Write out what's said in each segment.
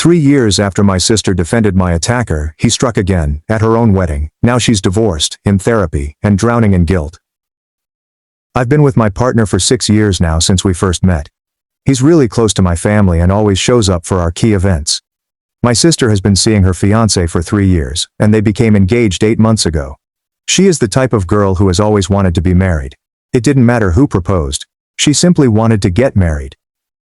3 years after my sister defended my attacker, he struck again, at her own wedding. Now she's divorced, in therapy, and drowning in guilt. I've been with my partner for 6 years now since we first met. He's really close to my family and always shows up for our key events. My sister has been seeing her fiancé for 3 years, and they became engaged 8 months ago. She is the type of girl who has always wanted to be married. It didn't matter who proposed. She simply wanted to get married.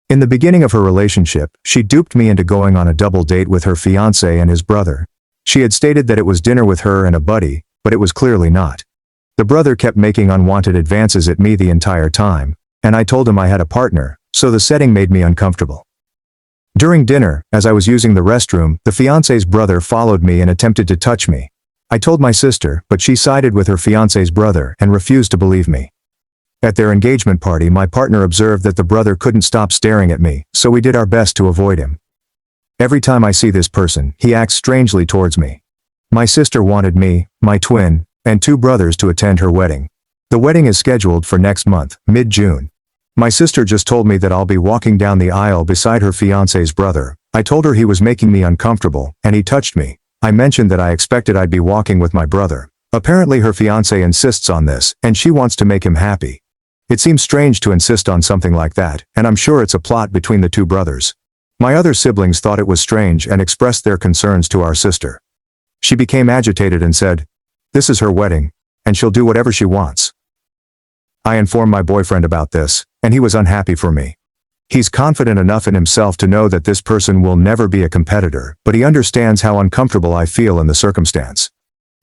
In the beginning of her relationship, she duped me into going on a double date with her fiancé and his brother. She had stated that it was dinner with her and a buddy, but it was clearly not. The brother kept making unwanted advances at me the entire time, and I told him I had a partner, so the setting made me uncomfortable. During dinner, as I was using the restroom, the fiancé's brother followed me and attempted to touch me. I told my sister, but she sided with her fiancé's brother and refused to believe me. At their engagement party, my partner observed that the brother couldn't stop staring at me, so we did our best to avoid him. Every time I see this person, he acts strangely towards me. My sister wanted me, my twin, and 2 brothers to attend her wedding. The wedding is scheduled for next month, mid-June. My sister just told me that I'll be walking down the aisle beside her fiancé's brother. I told her he was making me uncomfortable, and he touched me. I mentioned that I expected I'd be walking with my brother. Apparently her fiancé insists on this, and she wants to make him happy. It seems strange to insist on something like that, and I'm sure it's a plot between the 2 brothers. My other siblings thought it was strange and expressed their concerns to our sister. She became agitated and said, "This is her wedding, and she'll do whatever she wants." I informed my boyfriend about this, and he was unhappy for me. He's confident enough in himself to know that this person will never be a competitor, but he understands how uncomfortable I feel in the circumstance.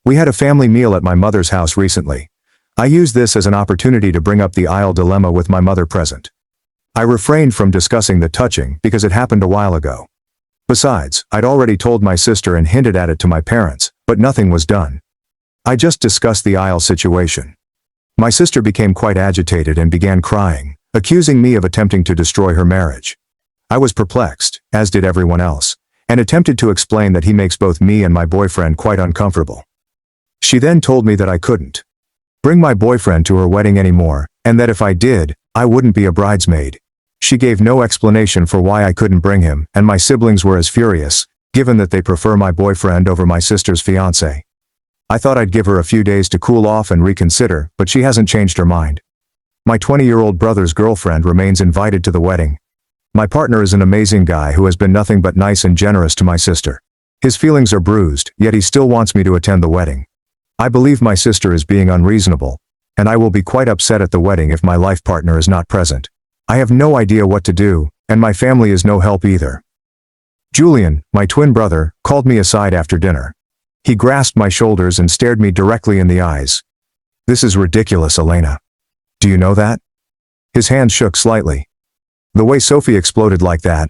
We had a family meal at my mother's house recently. I used this as an opportunity to bring up the aisle dilemma with my mother present. I refrained from discussing the touching because it happened a while ago. Besides, I'd already told my sister and hinted at it to my parents, but nothing was done. I just discussed the aisle situation. My sister became quite agitated and began crying, accusing me of attempting to destroy her marriage. I was perplexed, as did everyone else, and attempted to explain that he makes both me and my boyfriend quite uncomfortable. She then told me that I couldn't bring my boyfriend to her wedding anymore, and that if I did, I wouldn't be a bridesmaid. She gave no explanation for why I couldn't bring him, and my siblings were as furious, given that they prefer my boyfriend over my sister's fiancé. I thought I'd give her a few days to cool off and reconsider, but she hasn't changed her mind. My 20-year-old brother's girlfriend remains invited to the wedding. My partner is an amazing guy who has been nothing but nice and generous to my sister. His feelings are bruised, yet he still wants me to attend the wedding. I believe my sister is being unreasonable, and I will be quite upset at the wedding if my life partner is not present. I have no idea what to do, and my family is no help either. Julian, my twin brother, called me aside after dinner. He grasped my shoulders and stared me directly in the eyes. "This is ridiculous, Elena. Do you know that?" His hand shook slightly. The way Sophie exploded like that.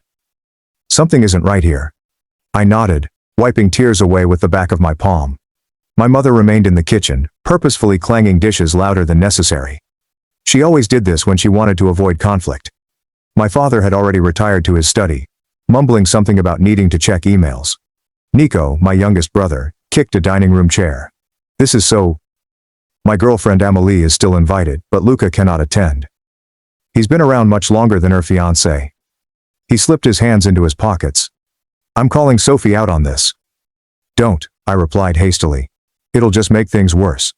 Something isn't right here. I nodded, wiping tears away with the back of my palm. My mother remained in the kitchen, purposefully clanging dishes louder than necessary. She always did this when she wanted to avoid conflict. My father had already retired to his study, mumbling something about needing to check emails. Nico, my youngest brother, kicked a dining room chair. "This is so..." My girlfriend Amelie is still invited, but Luca cannot attend. He's been around much longer than her fiancé. He slipped his hands into his pockets. "I'm calling Sophie out on this." "Don't," I replied hastily. "It'll just make things worse."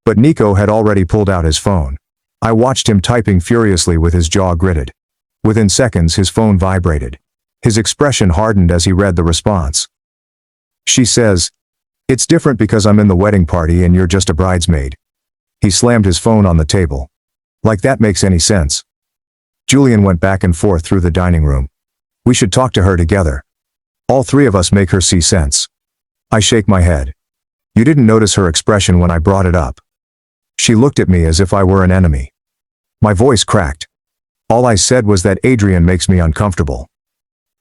But Nico had already pulled out his phone. I watched him typing furiously with his jaw gritted. Within seconds his phone vibrated. His expression hardened as he read the response. She says, "It's different because I'm in the wedding party and you're just a bridesmaid." He slammed his phone on the table. "Like that makes any sense." Julian went back and forth through the dining room. "We should talk to her together. All 3 of us make her see sense." I shake my head. "You didn't notice her expression when I brought it up." She looked at me as if I were an enemy. My voice cracked. All I said was that Adrian makes me uncomfortable.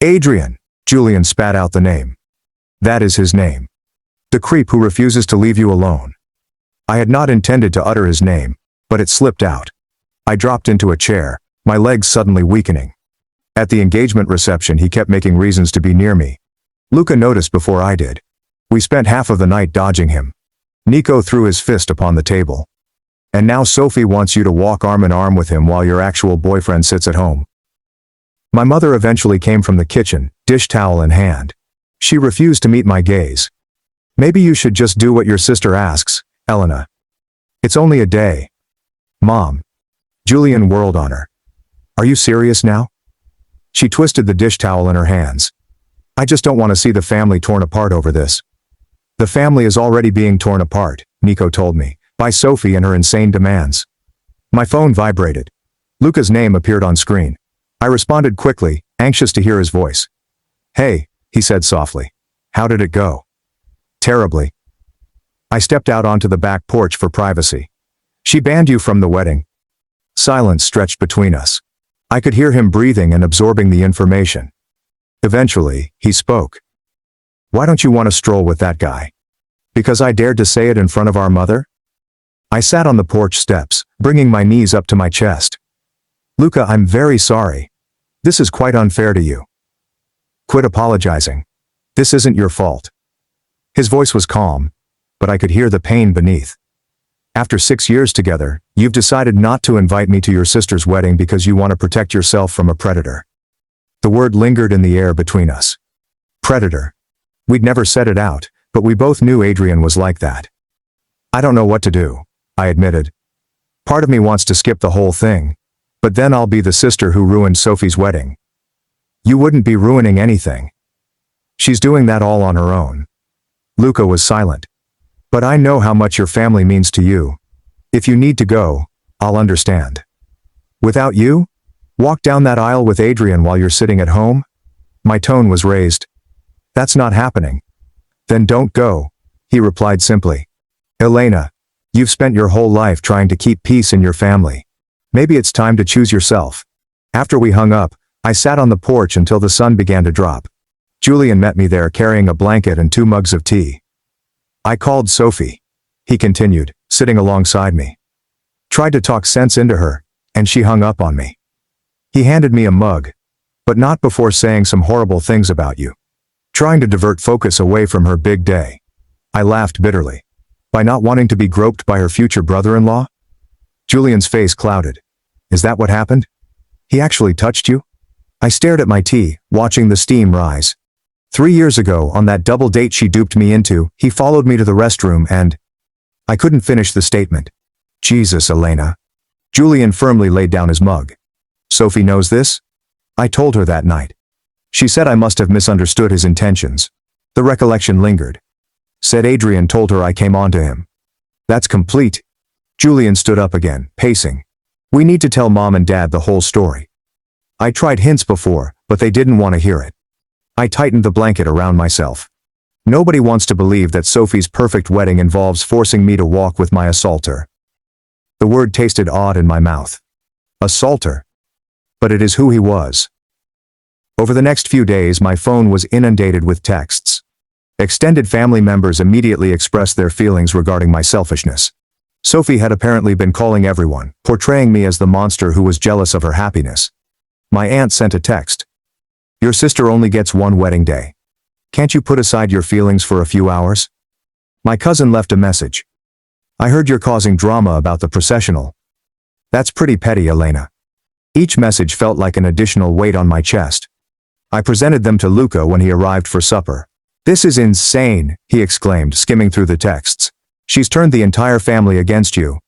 "Adrian!" Julian spat out the name. "That is his name. The creep who refuses to leave you alone." I had not intended to utter his name, but it slipped out. I dropped into a chair, my legs suddenly weakening. At the engagement reception he kept making reasons to be near me. Luca noticed before I did. We spent half of the night dodging him. Nico threw his fist upon the table. "And now Sophie wants you to walk arm in arm with him while your actual boyfriend sits at home." My mother eventually came from the kitchen, dish towel in hand. She refused to meet my gaze. Maybe you should just do what your sister asks, Elena. It's only a day. Mom. Julian whirled on her. Are you serious now? She twisted the dish towel in her hands. I just don't want to see the family torn apart over this. The family is already being torn apart, Nico told me, by Sophie and her insane demands. My phone vibrated. Luca's name appeared on screen. I responded quickly, anxious to hear his voice. Hey, he said softly. How did it go? Terribly. I stepped out onto the back porch for privacy. She banned you from the wedding. Silence stretched between us. I could hear him breathing and absorbing the information. Eventually, he spoke. Why don't you want to stroll with that guy? Because I dared to say it in front of our mother? I sat on the porch steps, bringing my knees up to my chest. Luca, I'm very sorry. This is quite unfair to you. Quit apologizing. This isn't your fault. His voice was calm, but I could hear the pain beneath. After 6 years together, you've decided not to invite me to your sister's wedding because you want to protect yourself from a predator. The word lingered in the air between us. Predator. We'd never said it out, but we both knew Adrian was like that. I don't know what to do, I admitted. Part of me wants to skip the whole thing, but then I'll be the sister who ruined Sophie's wedding. You wouldn't be ruining anything. She's doing that all on her own. Luca was silent. But I know how much your family means to you. If you need to go, I'll understand. Without you? Walk down that aisle with Adrian while you're sitting at home? My tone was raised. That's not happening. Then don't go, he replied simply. Elena, you've spent your whole life trying to keep peace in your family. Maybe it's time to choose yourself. After we hung up, I sat on the porch until the sun began to drop. Julian met me there carrying a blanket and 2 mugs of tea. I called Sophie, he continued, sitting alongside me. Tried to talk sense into her, and she hung up on me. He handed me a mug, but not before saying some horrible things about you. Trying to divert focus away from her big day. I laughed bitterly. By not wanting to be groped by her future brother-in-law? Julian's face clouded. Is that what happened? He actually touched you? I stared at my tea, watching the steam rise. 3 years ago, on that double date she duped me into, he followed me to the restroom and... I couldn't finish the statement. Jesus, Elena. Julian firmly laid down his mug. Sophie knows this? I told her that night. She said I must have misunderstood his intentions. The recollection lingered. Said Adrian told her I came on to him. That's complete. Julian stood up again, pacing. We need to tell Mom and Dad the whole story. I tried hints before, but they didn't want to hear it. I tightened the blanket around myself. Nobody wants to believe that Sophie's perfect wedding involves forcing me to walk with my assaulter. The word tasted odd in my mouth. Assaulter. But it is who he was. Over the next few days, my phone was inundated with texts. Extended family members immediately expressed their feelings regarding my selfishness. Sophie had apparently been calling everyone, portraying me as the monster who was jealous of her happiness. My aunt sent a text. Your sister only gets 1 wedding day. Can't you put aside your feelings for a few hours? My cousin left a message. I heard you're causing drama about the processional. That's pretty petty, Elena. Each message felt like an additional weight on my chest. I presented them to Luca when he arrived for supper. This is insane, he exclaimed, skimming through the texts. She's turned the entire family against you.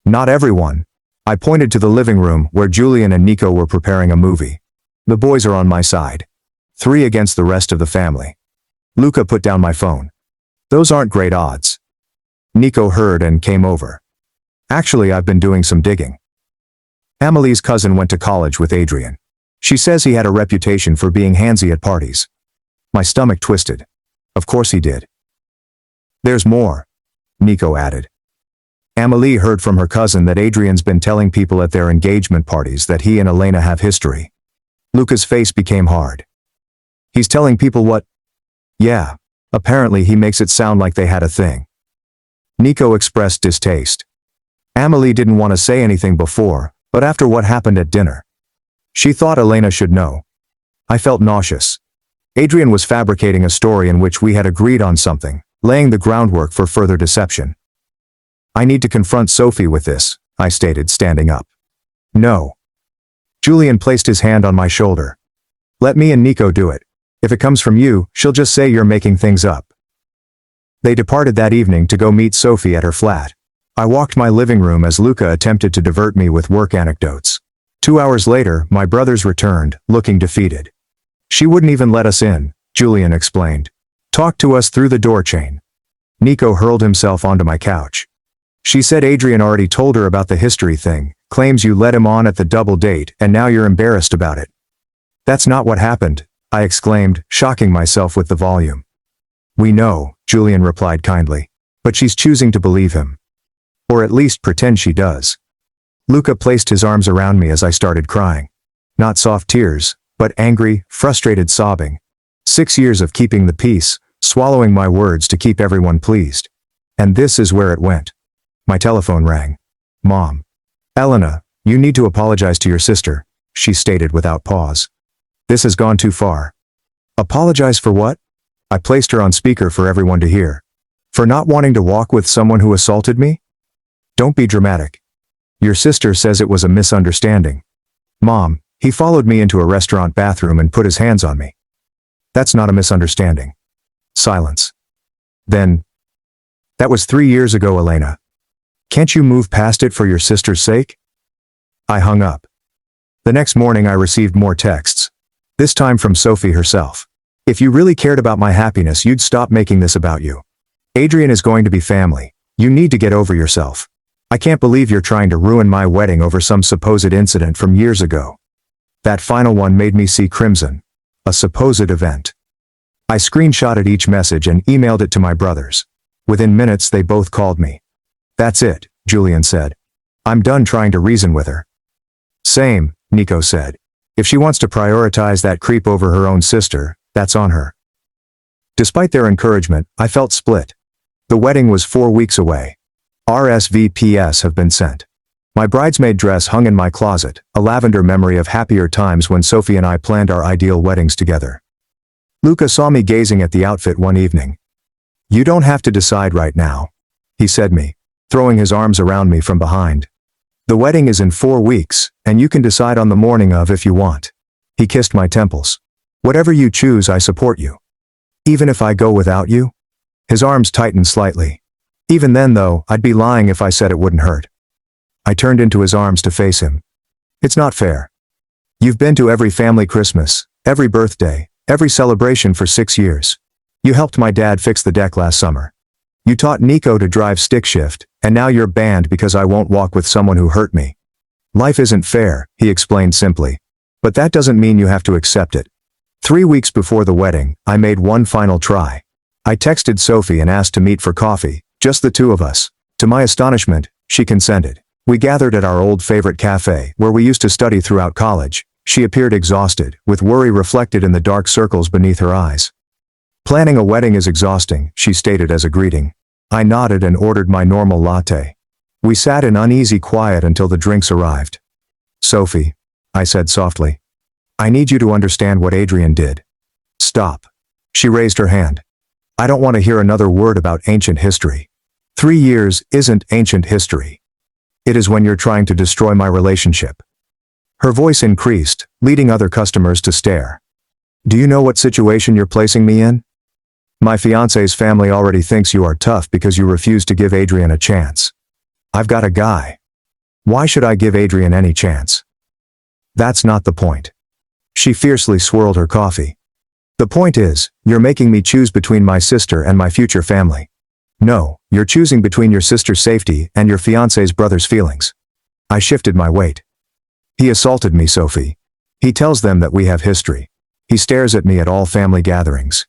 Not everyone. I pointed to the living room where Julian and Nico were preparing a movie. The boys are on my side. 3 against the rest of the family. Luca put down my phone. Those aren't great odds. Nico heard and came over. Actually, I've been doing some digging. Amelie's cousin went to college with Adrian. She says he had a reputation for being handsy at parties. My stomach twisted. Of course he did. There's more, Nico added. Amelie heard from her cousin that Adrian's been telling people at their engagement parties that he and Elena have history. Luca's face became hard. He's telling people what? Yeah, apparently he makes it sound like they had a thing. Nico expressed distaste. Amelie didn't want to say anything before, but after what happened at dinner, she thought Elena should know. I felt nauseous. Adrian was fabricating a story in which we had agreed on something, laying the groundwork for further deception. I need to confront Sophie with this, I stated, standing up. No. Julian placed his hand on my shoulder. Let me and Nico do it. If it comes from you, she'll just say you're making things up. They departed that evening to go meet Sophie at her flat. I walked my living room as Luca attempted to divert me with work anecdotes. 2 hours later, my brothers returned, looking defeated. She wouldn't even let us in, Julian explained. Talk to us through the door chain. Nico hurled himself onto my couch. She said Adrian already told her about the history thing, claims you led him on at the double date and now you're embarrassed about it. That's not what happened, I exclaimed, shocking myself with the volume. We know, Julian replied kindly. But she's choosing to believe him. Or at least pretend she does. Luca placed his arms around me as I started crying. Not soft tears, but angry, frustrated sobbing. 6 years of keeping the peace, swallowing my words to keep everyone pleased. And this is where it went. My telephone rang. Mom. Elena, you need to apologize to your sister, she stated without pause. This has gone too far. Apologize for what? I placed her on speaker for everyone to hear. For not wanting to walk with someone who assaulted me? Don't be dramatic. Your sister says it was a misunderstanding. Mom, he followed me into a restaurant bathroom and put his hands on me. That's not a misunderstanding. Silence. Then. That was 3 years ago, Elena. Can't you move past it for your sister's sake? I hung up. The next morning I received more texts. This time from Sophie herself. If you really cared about my happiness, you'd stop making this about you. Adrian is going to be family. You need to get over yourself. I can't believe you're trying to ruin my wedding over some supposed incident from years ago. That final one made me see crimson. A supposed event. I screenshotted each message and emailed it to my brothers. Within minutes they both called me. That's it, Julian said. I'm done trying to reason with her. Same, Nico said. If she wants to prioritize that creep over her own sister, that's on her. Despite their encouragement, I felt split. The wedding was 4 weeks away. RSVPs have been sent. My bridesmaid dress hung in my closet, a lavender memory of happier times when Sophie and I planned our ideal weddings together. Luca saw me gazing at the outfit one evening. You don't have to decide right now, he said me, throwing his arms around me from behind. The wedding is in 4 weeks, and you can decide on the morning of if you want. He kissed my temples. Whatever you choose, I support you. Even if I go without you? His arms tightened slightly. Even then though, I'd be lying if I said it wouldn't hurt. I turned into his arms to face him. It's not fair. You've been to every family Christmas, every birthday, every celebration for 6 years. You helped my dad fix the deck last summer. You taught Nico to drive stick shift, and now you're banned because I won't walk with someone who hurt me. Life isn't fair, he explained simply. But that doesn't mean you have to accept it. 3 weeks before the wedding, I made one final try. I texted Sophie and asked to meet for coffee, just the two of us. To my astonishment, she consented. We gathered at our old favorite cafe, where we used to study throughout college. She appeared exhausted, with worry reflected in the dark circles beneath her eyes. Planning a wedding is exhausting, she stated as a greeting. I nodded and ordered my normal latte. We sat in uneasy quiet until the drinks arrived. Sophie, I said softly. I need you to understand what Adrian did. Stop. She raised her hand. I don't want to hear another word about ancient history. 3 years isn't ancient history. It is when you're trying to destroy my relationship. Her voice increased, leading other customers to stare. Do you know what situation you're placing me in? My fiance's family already thinks you are tough because you refuse to give Adrian a chance. I've got a guy. Why should I give Adrian any chance? That's not the point. She fiercely swirled her coffee. The point is, you're making me choose between my sister and my future family. No, you're choosing between your sister's safety and your fiance's brother's feelings. I shifted my weight. He assaulted me, Sophie. He tells them that we have history. He stares at me at all family gatherings.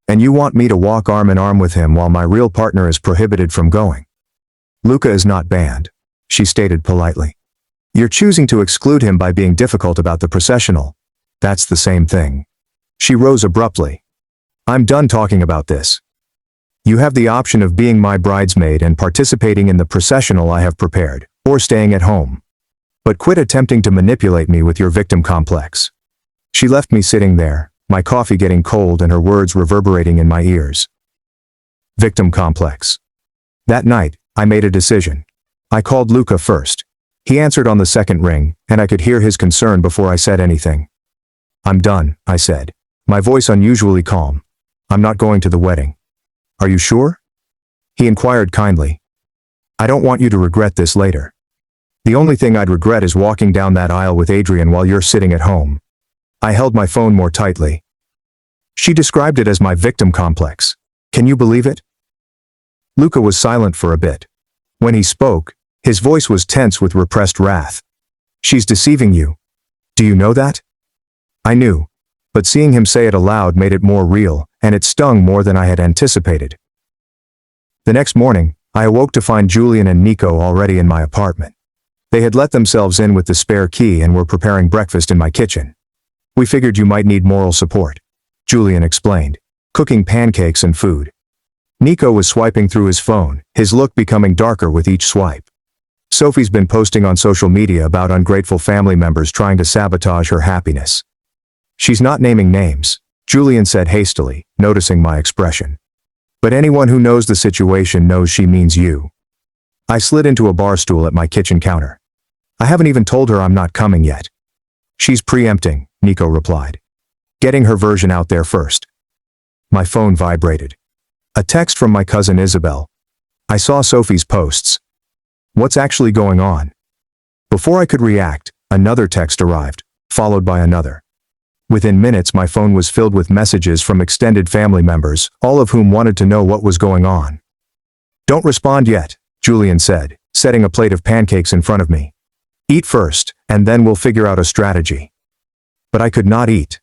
And you want me to walk arm in arm with him while my real partner is prohibited from going. Luca is not banned, she stated politely. You're choosing to exclude him by being difficult about the processional. That's the same thing. She rose abruptly. I'm done talking about this. You have the option of being my bridesmaid and participating in the processional I have prepared, or staying at home. But quit attempting to manipulate me with your victim complex. She left me sitting there, my coffee getting cold and her words reverberating in my ears. Victim complex. That night, I made a decision. I called Luca first. He answered on the second ring, and I could hear his concern before I said anything. I'm done, I said, my voice unusually calm. I'm not going to the wedding. Are you sure? He inquired kindly. I don't want you to regret this later. The only thing I'd regret is walking down that aisle with Adrian while you're sitting at home. I held my phone more tightly. She described it as my victim complex. Can you believe it? Luca was silent for a bit. When he spoke, his voice was tense with repressed wrath. She's deceiving you. Do you know that? I knew, but seeing him say it aloud made it more real, and it stung more than I had anticipated. The next morning, I awoke to find Julian and Nico already in my apartment. They had let themselves in with the spare key and were preparing breakfast in my kitchen. We figured you might need moral support, Julian explained, cooking pancakes and food. Nico was swiping through his phone, his look becoming darker with each swipe. Sophie's been posting on social media about ungrateful family members trying to sabotage her happiness. She's not naming names, Julian said hastily, noticing my expression. But anyone who knows the situation knows she means you. I slid into a bar stool at my kitchen counter. I haven't even told her I'm not coming yet. She's preempting, Nico replied. Getting her version out there first. My phone vibrated. A text from my cousin Isabel. I saw Sophie's posts. What's actually going on? Before I could react, another text arrived, followed by another. Within minutes my phone was filled with messages from extended family members, all of whom wanted to know what was going on. Don't respond yet, Julian said, setting a plate of pancakes in front of me. Eat first, and then we'll figure out a strategy. But I could not eat.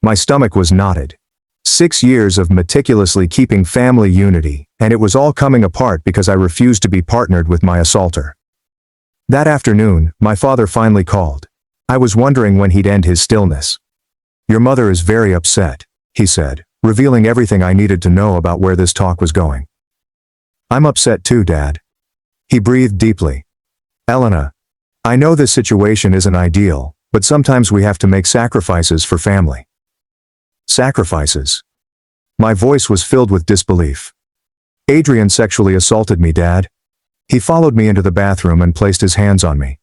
My stomach was knotted. 6 years of meticulously keeping family unity, and it was all coming apart because I refused to be partnered with my assaulter. That afternoon, my father finally called. I was wondering when he'd end his stillness. Your mother is very upset, he said, revealing everything I needed to know about where this talk was going. I'm upset too, Dad. He breathed deeply. Elena, I know this situation isn't ideal, but sometimes we have to make sacrifices for family. Sacrifices. My voice was filled with disbelief. Adrian sexually assaulted me, Dad. He followed me into the bathroom and placed his hands on me.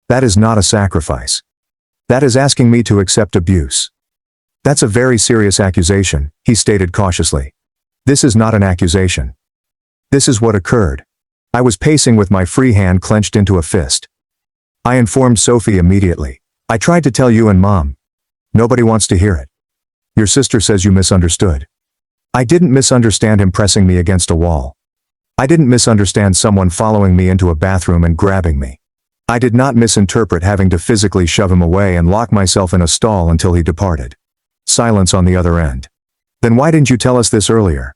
That is not a sacrifice. That is asking me to accept abuse. That's a very serious accusation, he stated cautiously. This is not an accusation. This is what occurred. I was pacing with my free hand clenched into a fist. I informed Sophie immediately. I tried to tell you and Mom. Nobody wants to hear it. Your sister says you misunderstood. I didn't misunderstand him pressing me against a wall. I didn't misunderstand someone following me into a bathroom and grabbing me. I did not misinterpret having to physically shove him away and lock myself in a stall until he departed. Silence on the other end. Then why didn't you tell us this earlier?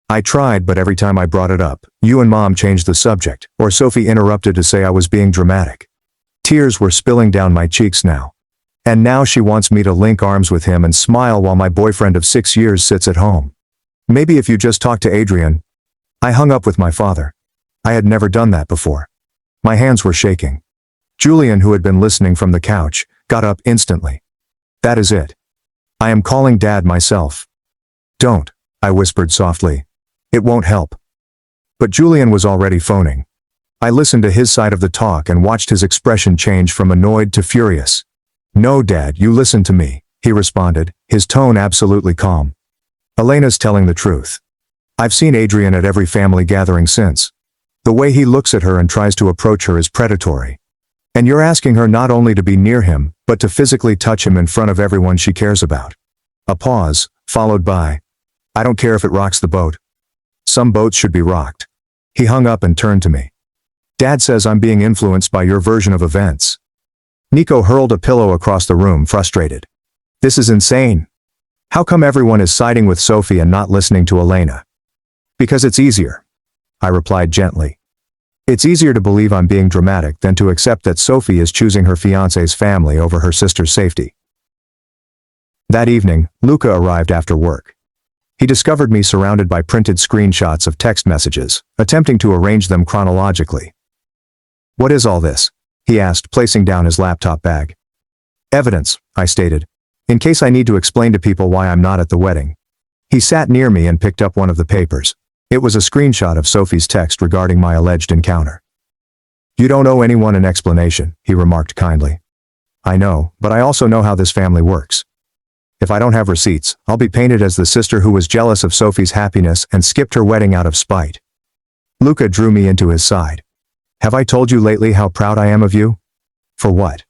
I tried, but every time I brought it up, you and Mom changed the subject, or Sophie interrupted to say I was being dramatic. Tears were spilling down my cheeks now. And now she wants me to link arms with him and smile while my boyfriend of 6 years sits at home. Maybe if you just talk to Adrian. I hung up with my father. I had never done that before. My hands were shaking. Julian, who had been listening from the couch, got up instantly. That is it. I am calling Dad myself. Don't, I whispered softly. It won't help. But Julian was already phoning. I listened to his side of the talk and watched his expression change from annoyed to furious. No, Dad, you listen to me, he responded, his tone absolutely calm. Elena's telling the truth. I've seen Adrian at every family gathering since. The way he looks at her and tries to approach her is predatory. And you're asking her not only to be near him, but to physically touch him in front of everyone she cares about. A pause, followed by, I don't care if it rocks the boat. Some boats should be rocked. He hung up and turned to me. Dad says I'm being influenced by your version of events. Nico hurled a pillow across the room, frustrated. This is insane. How come everyone is siding with Sophie and not listening to Elena? Because it's easier. I replied gently. It's easier to believe I'm being dramatic than to accept that Sophie is choosing her fiancé's family over her sister's safety. That evening, Luca arrived after work. He discovered me surrounded by printed screenshots of text messages, attempting to arrange them chronologically. What is all this? He asked, placing down his laptop bag. Evidence, I stated, in case I need to explain to people why I'm not at the wedding. He sat near me and picked up one of the papers. It was a screenshot of Sophie's text regarding my alleged encounter. You don't owe anyone an explanation, he remarked kindly. I know, but I also know how this family works. If I don't have receipts, I'll be painted as the sister who was jealous of Sophie's happiness and skipped her wedding out of spite. Luca drew me into his side. Have I told you lately how proud I am of you? For what?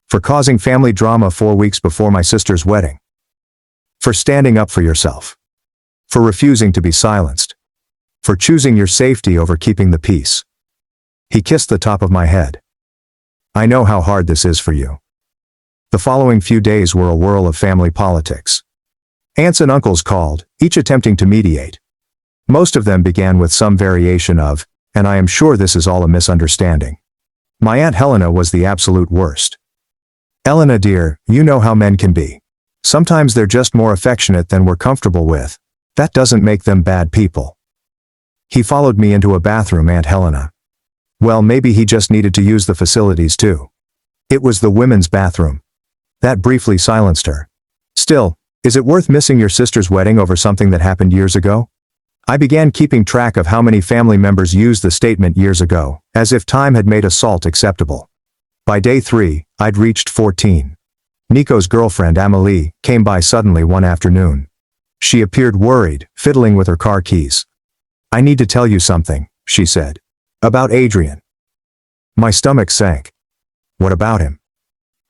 For causing family drama 4 weeks before my sister's wedding. For standing up for yourself. For refusing to be silenced. For choosing your safety over keeping the peace. He kissed the top of my head. I know how hard this is for you. The following few days were a whirl of family politics. Aunts and uncles called, each attempting to mediate. Most of them began with some variation of, and I am sure this is all a misunderstanding. My Aunt Helena was the absolute worst. Elena dear, you know how men can be. Sometimes they're just more affectionate than we're comfortable with. That doesn't make them bad people. He followed me into a bathroom, Aunt Helena. Well, maybe he just needed to use the facilities too. It was the women's bathroom. That briefly silenced her. Still, is it worth missing your sister's wedding over something that happened years ago? I began keeping track of how many family members used the statement years ago, as if time had made assault acceptable. By day 3, I'd reached 14. Nico's girlfriend Amelie came by suddenly one afternoon. She appeared worried, fiddling with her car keys. I need to tell you something, she said. About Adrian. My stomach sank. What about him?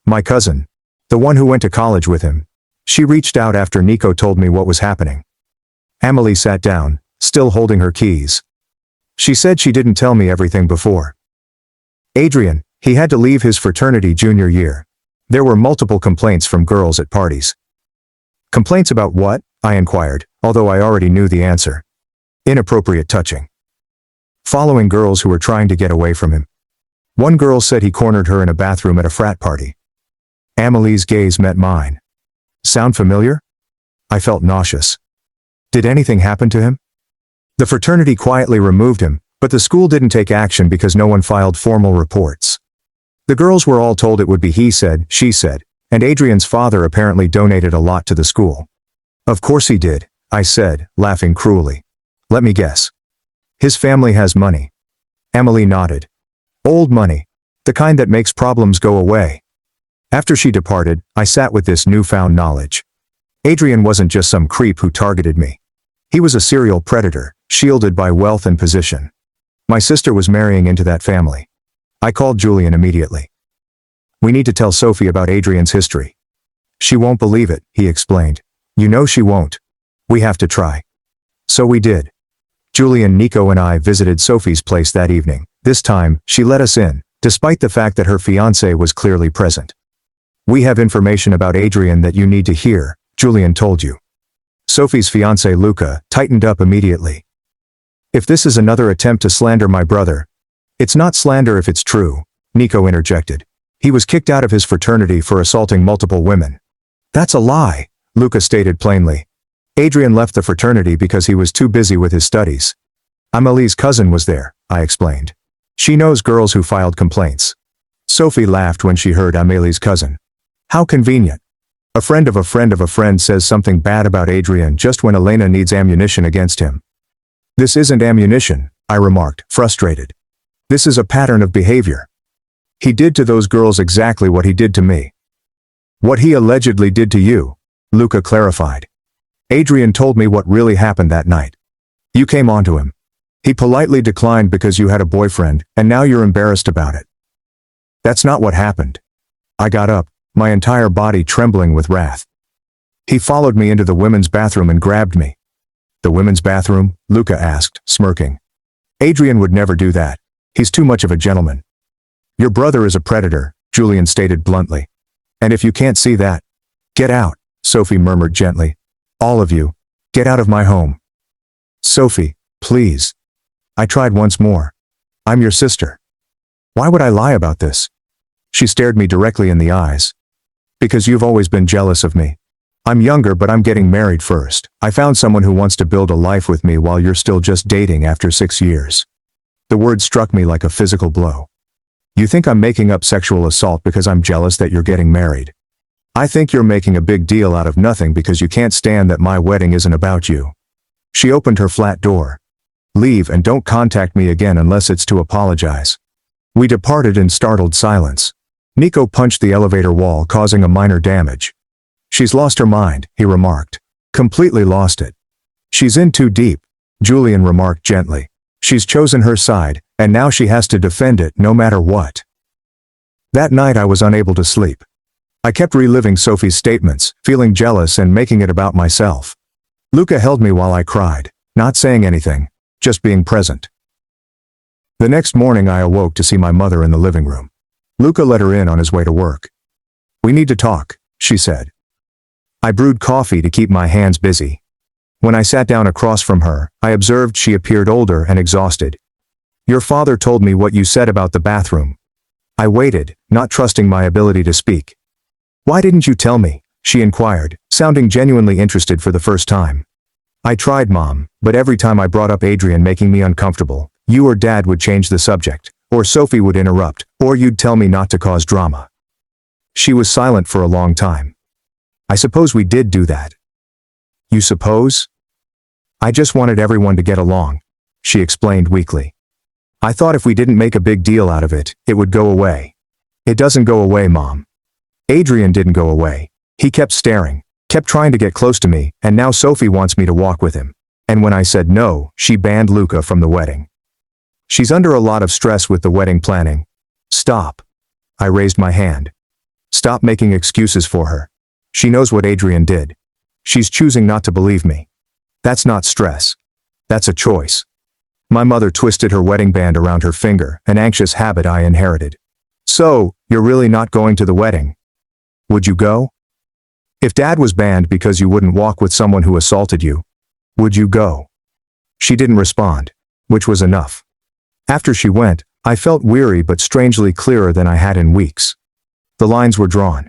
My cousin. The one who went to college with him. She reached out after Nico told me what was happening. Amelie sat down, still holding her keys. She said she didn't tell me everything before. Adrian, he had to leave his fraternity junior year. There were multiple complaints from girls at parties. Complaints about what? I inquired, although I already knew the answer. Inappropriate touching. Following girls who were trying to get away from him. One girl said he cornered her in a bathroom at a frat party. Amelie's gaze met mine. Sound familiar? I felt nauseous. Did anything happen to him? The fraternity quietly removed him, but the school didn't take action because no one filed formal reports. The girls were all told it would be he said, she said, and Adrian's father apparently donated a lot to the school. Of course he did, I said, laughing cruelly. Let me guess. His family has money. Amelie nodded. Old money. The kind that makes problems go away. After she departed, I sat with this newfound knowledge. Adrian wasn't just some creep who targeted me. He was a serial predator, shielded by wealth and position. My sister was marrying into that family. I called Julian immediately. We need to tell Sophie about Adrian's history. She won't believe it, he explained. You know she won't. We have to try. So we did. Julian, Nico and I visited Sophie's place that evening. This time, she let us in, despite the fact that her fiancé was clearly present. We have information about Adrian that you need to hear, Julian told you. Sophie's fiancé Luca tightened up immediately. If this is another attempt to slander my brother. It's not slander if it's true, Nico interjected. He was kicked out of his fraternity for assaulting multiple women. That's a lie, Luca stated plainly. Adrian left the fraternity because he was too busy with his studies. Amelie's cousin was there, I explained. She knows girls who filed complaints. Sophie laughed when she heard Amelie's cousin. How convenient. A friend of a friend of a friend says something bad about Adrian just when Elena needs ammunition against him. This isn't ammunition, I remarked, frustrated. This is a pattern of behavior. He did to those girls exactly what he did to me. What he allegedly did to you, Luca clarified. Adrian told me what really happened that night. You came onto him. He politely declined because you had a boyfriend, and now you're embarrassed about it. That's not what happened. I got up, my entire body trembling with wrath. He followed me into the women's bathroom and grabbed me. The women's bathroom? Luca asked, smirking. Adrian would never do that. He's too much of a gentleman. Your brother is a predator, Julian stated bluntly. And if you can't see that, get out, Sophie murmured gently. All of you, get out of my home. Sophie, please. I tried once more. I'm your sister. Why would I lie about this? She stared me directly in the eyes. Because you've always been jealous of me. I'm younger, but I'm getting married first. I found someone who wants to build a life with me while you're still just dating after 6 years. The word struck me like a physical blow. You think I'm making up sexual assault because I'm jealous that you're getting married? I think you're making a big deal out of nothing because you can't stand that my wedding isn't about you. She opened her flat door. Leave and don't contact me again unless it's to apologize. We departed in startled silence. Nico punched the elevator wall, causing a minor damage. She's lost her mind, he remarked. Completely lost it. She's in too deep, Julian remarked gently. She's chosen her side, and now she has to defend it no matter what. That night I was unable to sleep. I kept reliving Sophie's statements, feeling jealous and making it about myself. Luca held me while I cried, not saying anything, just being present. The next morning I awoke to see my mother in the living room. Luca let her in on his way to work. "We need to talk," she said. I brewed coffee to keep my hands busy. When I sat down across from her, I observed she appeared older and exhausted. "Your father told me what you said about the bathroom." I waited, not trusting my ability to speak. "Why didn't you tell me?" she inquired, sounding genuinely interested for the first time. "I tried, Mom, but every time I brought up Adrian making me uncomfortable, you or Dad would change the subject, or Sophie would interrupt, or you'd tell me not to cause drama." She was silent for a long time. "I suppose we did do that." "You suppose?" "I just wanted everyone to get along," she explained weakly. "I thought if we didn't make a big deal out of it, it would go away." "It doesn't go away, Mom." Adrian didn't go away. He kept staring, kept trying to get close to me, and now Sophie wants me to walk with him. And when I said no, she banned Luca from the wedding. She's under a lot of stress with the wedding planning. "Stop." I raised my hand. "Stop making excuses for her. She knows what Adrian did. She's choosing not to believe me. That's not stress. That's a choice." My mother twisted her wedding band around her finger, an anxious habit I inherited. "So, you're really not going to the wedding? Would you go? If Dad was banned because you wouldn't walk with someone who assaulted you, would you go?" She didn't respond, which was enough. After she went, I felt weary but strangely clearer than I had in weeks. The lines were drawn.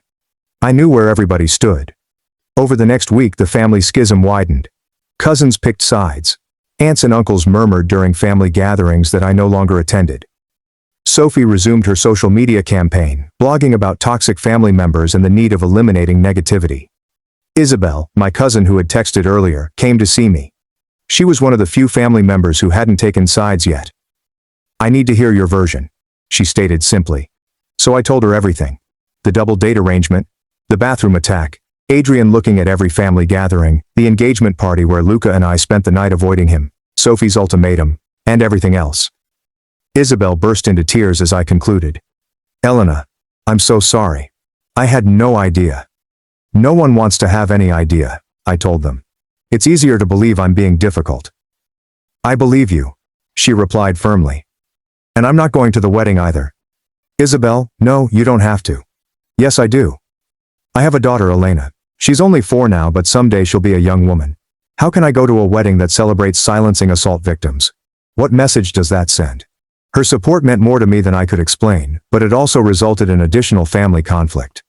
I knew where everybody stood. Over the next week the family schism widened. Cousins picked sides. Aunts and uncles murmured during family gatherings that I no longer attended. Sophie resumed her social media campaign, blogging about toxic family members and the need of eliminating negativity. Isabel, my cousin who had texted earlier, came to see me. She was one of the few family members who hadn't taken sides yet. "I need to hear your version," she stated simply. So I told her everything. The double date arrangement, the bathroom attack, Adrian looking at every family gathering, the engagement party where Luca and I spent the night avoiding him, Sophie's ultimatum, and everything else. Isabel burst into tears as I concluded. "Elena, I'm so sorry. I had no idea." "No one wants to have any idea," I told them. "It's easier to believe I'm being difficult." "I believe you," she replied firmly. "And I'm not going to the wedding either." "Isabel, no, you don't have to." "Yes, I do. I have a daughter, Elena. She's only 4 now, but someday she'll be a young woman. How can I go to a wedding that celebrates silencing assault victims? What message does that send?" Her support meant more to me than I could explain, but it also resulted in additional family conflict.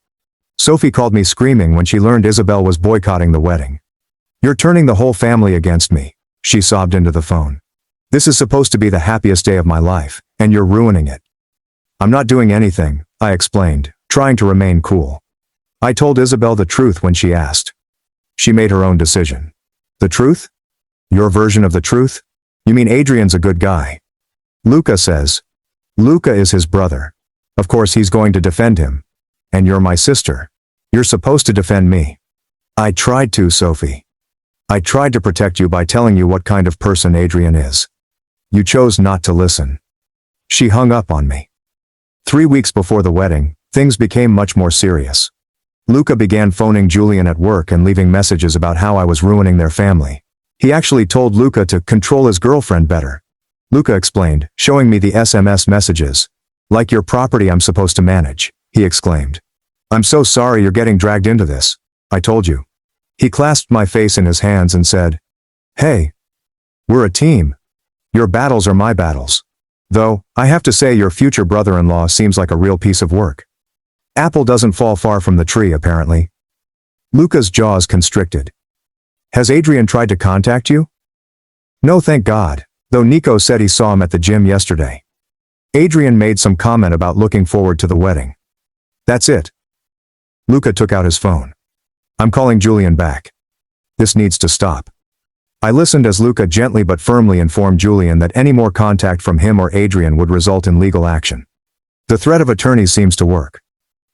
Sophie called me screaming when she learned Isabel was boycotting the wedding. "You're turning the whole family against me," she sobbed into the phone. "This is supposed to be the happiest day of my life, and you're ruining it." "I'm not doing anything," I explained, trying to remain cool. I told Isabel the truth when she asked. She made her own decision. "The truth? Your version of the truth? You mean Adrian's a good guy? Luca says." "Luca is his brother. Of course he's going to defend him. And you're my sister. You're supposed to defend me." "I tried to, Sophie. I tried to protect you by telling you what kind of person Adrian is. You chose not to listen." She hung up on me. 3 weeks before the wedding, things became much more serious. Luca began phoning Julian at work and leaving messages about how I was ruining their family. He actually told Luca to control his girlfriend better. Luca explained, showing me the SMS messages. "Like your property I'm supposed to manage," he exclaimed. "I'm so sorry you're getting dragged into this. I told you." He clasped my face in his hands and said, "Hey, we're a team. Your battles are my battles. Though, I have to say your future brother-in-law seems like a real piece of work. Apple doesn't fall far from the tree, apparently." Luca's jaws constricted. "Has Adrian tried to contact you?" "No, thank God, though Nico said he saw him at the gym yesterday. Adrian made some comment about looking forward to the wedding. That's it." Luca took out his phone. "I'm calling Julian back. This needs to stop." I listened as Luca gently but firmly informed Julian that any more contact from him or Adrian would result in legal action. The threat of attorneys seems to work.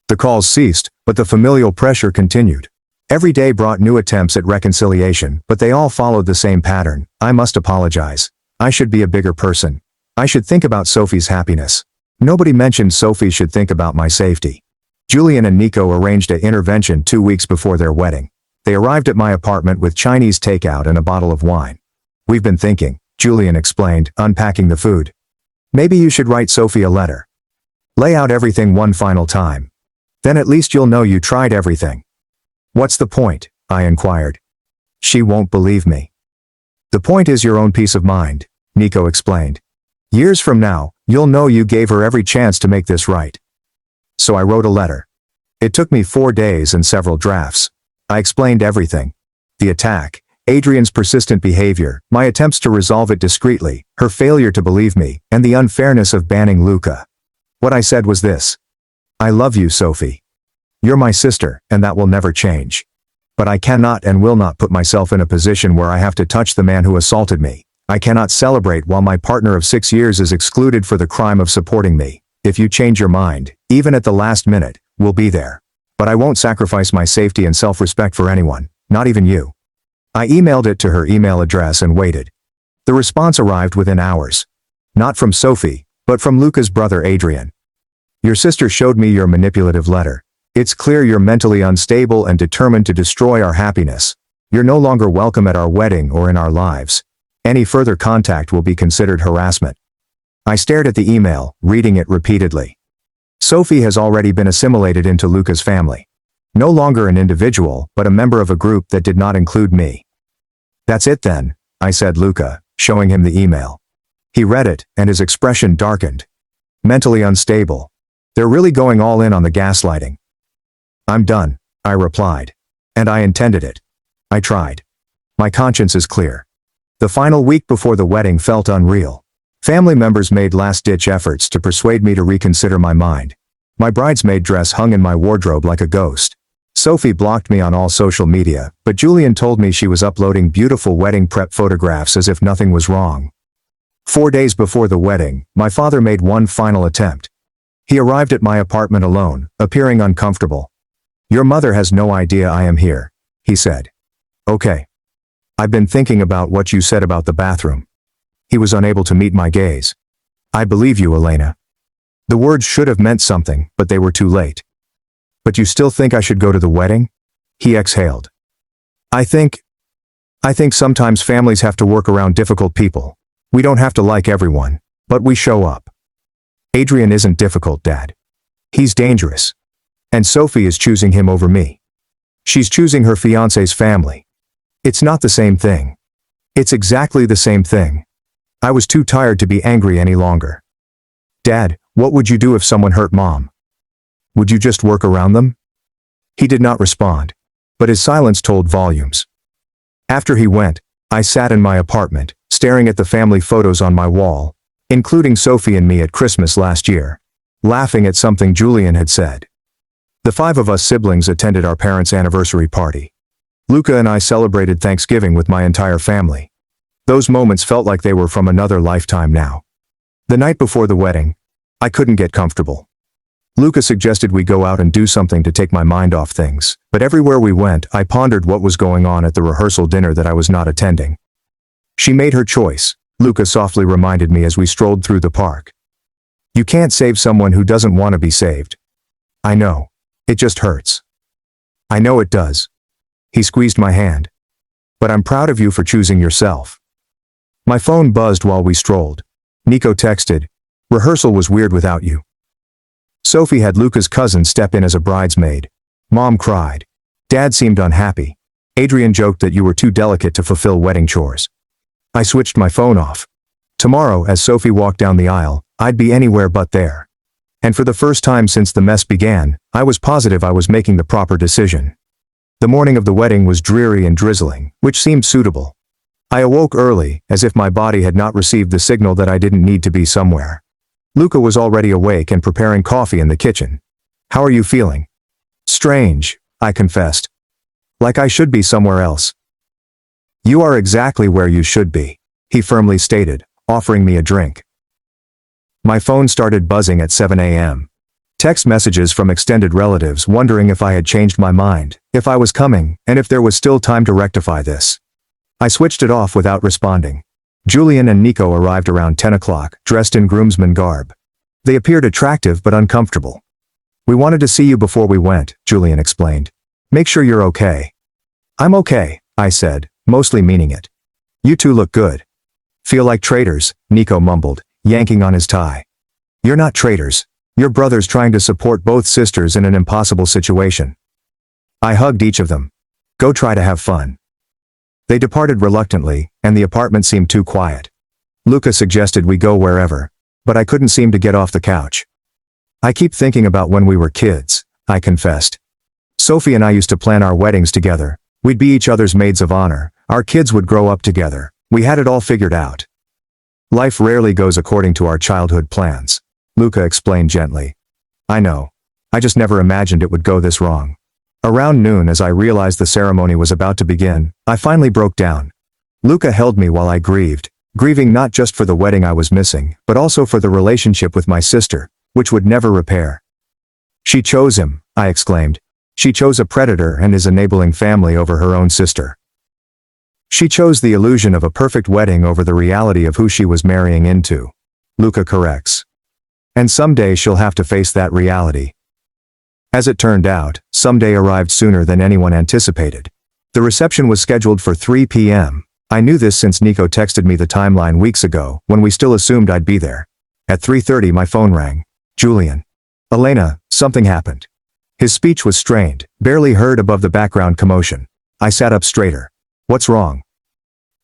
The calls ceased, but the familial pressure continued. Every day brought new attempts at reconciliation, but they all followed the same pattern. I must apologize. I should be a bigger person. I should think about Sophie's happiness. Nobody mentioned Sophie should think about my safety. Julian and Nico arranged an intervention 2 weeks before their wedding. They arrived at my apartment with Chinese takeout and a bottle of wine. We've been thinking, Julian explained, unpacking the food. Maybe you should write Sophie a letter. Lay out everything one final time. Then at least you'll know you tried everything. What's the point? I inquired. She won't believe me. The point is your own peace of mind, Nico explained. Years from now, you'll know you gave her every chance to make this right. So I wrote a letter. It took me 4 days and several drafts. I explained everything. The attack, Adrian's persistent behavior, my attempts to resolve it discreetly, her failure to believe me, and the unfairness of banning Luca. What I said was this. I love you, Sophie. You're my sister, and that will never change. But I cannot and will not put myself in a position where I have to touch the man who assaulted me. I cannot celebrate while my partner of 6 years is excluded for the crime of supporting me. If you change your mind, even at the last minute, we'll be there. But I won't sacrifice my safety and self-respect for anyone, not even you. I emailed it to her email address and waited. The response arrived within hours. Not from Sophie, but from Luca's brother Adrian. Your sister showed me your manipulative letter. It's clear you're mentally unstable and determined to destroy our happiness. You're no longer welcome at our wedding or in our lives. Any further contact will be considered harassment. I stared at the email, reading it repeatedly. Sophie has already been assimilated into Luca's family. No longer an individual, but a member of a group that did not include me. That's it then, I said Luca, showing him the email. He read it, and his expression darkened. Mentally unstable. They're really going all in on the gaslighting. I'm done, I replied. And I intended it. I tried. My conscience is clear. The final week before the wedding felt unreal. Family members made last-ditch efforts to persuade me to reconsider my mind. My bridesmaid dress hung in my wardrobe like a ghost. Sophie blocked me on all social media, but Julian told me she was uploading beautiful wedding prep photographs as if nothing was wrong. 4 days before the wedding, my father made one final attempt. He arrived at my apartment alone, appearing uncomfortable. Your mother has no idea I am here, he said. Okay. I've been thinking about what you said about the bathroom. He was unable to meet my gaze. I believe you, Elena. The words should have meant something, but they were too late. But you still think I should go to the wedding? He exhaled. I think sometimes families have to work around difficult people. We don't have to like everyone, but we show up. Adrian isn't difficult, Dad. He's dangerous. And Sophie is choosing him over me. She's choosing her fiancé's family. It's not the same thing. It's exactly the same thing. I was too tired to be angry any longer. Dad, what would you do if someone hurt Mom? Would you just work around them? He did not respond, but his silence told volumes. After he went, I sat in my apartment, staring at the family photos on my wall, including Sophie and me at Christmas last year, laughing at something Julian had said. The 5 of us siblings attended our parents' anniversary party. Luca and I celebrated Thanksgiving with my entire family. Those moments felt like they were from another lifetime now. The night before the wedding, I couldn't get comfortable. Luca suggested we go out and do something to take my mind off things, but everywhere we went, I pondered what was going on at the rehearsal dinner that I was not attending. She made her choice, Luca softly reminded me as we strolled through the park. You can't save someone who doesn't want to be saved. I know. It just hurts. I know it does. He squeezed my hand. But I'm proud of you for choosing yourself. My phone buzzed while we strolled. Nico texted, rehearsal was weird without you. Sophie had Luca's cousin step in as a bridesmaid. Mom cried. Dad seemed unhappy. Adrian joked that you were too delicate to fulfill wedding chores. I switched my phone off. Tomorrow, as Sophie walked down the aisle, I'd be anywhere but there. And for the first time since the mess began, I was positive I was making the proper decision. The morning of the wedding was dreary and drizzling, which seemed suitable. I awoke early, as if my body had not received the signal that I didn't need to be somewhere. Luca was already awake and preparing coffee in the kitchen. How are you feeling? Strange, I confessed. Like I should be somewhere else. You are exactly where you should be, he firmly stated, offering me a drink. My phone started buzzing at 7 a.m. Text messages from extended relatives wondering if I had changed my mind, if I was coming, and if there was still time to rectify this. I switched it off without responding. Julian and Nico arrived around 10 o'clock, dressed in groomsman garb. They appeared attractive but uncomfortable. "We wanted to see you before we went," Julian explained. "Make sure you're okay." "I'm okay," I said, mostly meaning it. "You two look good." "Feel like traitors," Nico mumbled, yanking on his tie. "You're not traitors. Your brother's trying to support both sisters in an impossible situation." I hugged each of them. "Go try to have fun." They departed reluctantly, and the apartment seemed too quiet. Luca suggested we go wherever, but I couldn't seem to get off the couch. "I keep thinking about when we were kids," I confessed. "Sophie and I used to plan our weddings together. We'd be each other's maids of honor. Our kids would grow up together. We had it all figured out." "Life rarely goes according to our childhood plans," Luca explained gently. "I know. I just never imagined it would go this wrong." Around noon, as I realized the ceremony was about to begin, I finally broke down. Luca held me while I grieved, grieving not just for the wedding I was missing, but also for the relationship with my sister, which would never repair. "She chose him," I exclaimed. "She chose a predator and his enabling family over her own sister. She chose the illusion of a perfect wedding over the reality of who she was marrying into," Luca corrects. "And someday she'll have to face that reality." As it turned out, someday arrived sooner than anyone anticipated. The reception was scheduled for 3 p.m. I knew this since Nico texted me the timeline weeks ago, when we still assumed I'd be there. At 3:30 my phone rang. "Julian. Elena, something happened." His speech was strained, barely heard above the background commotion. I sat up straighter. "What's wrong?"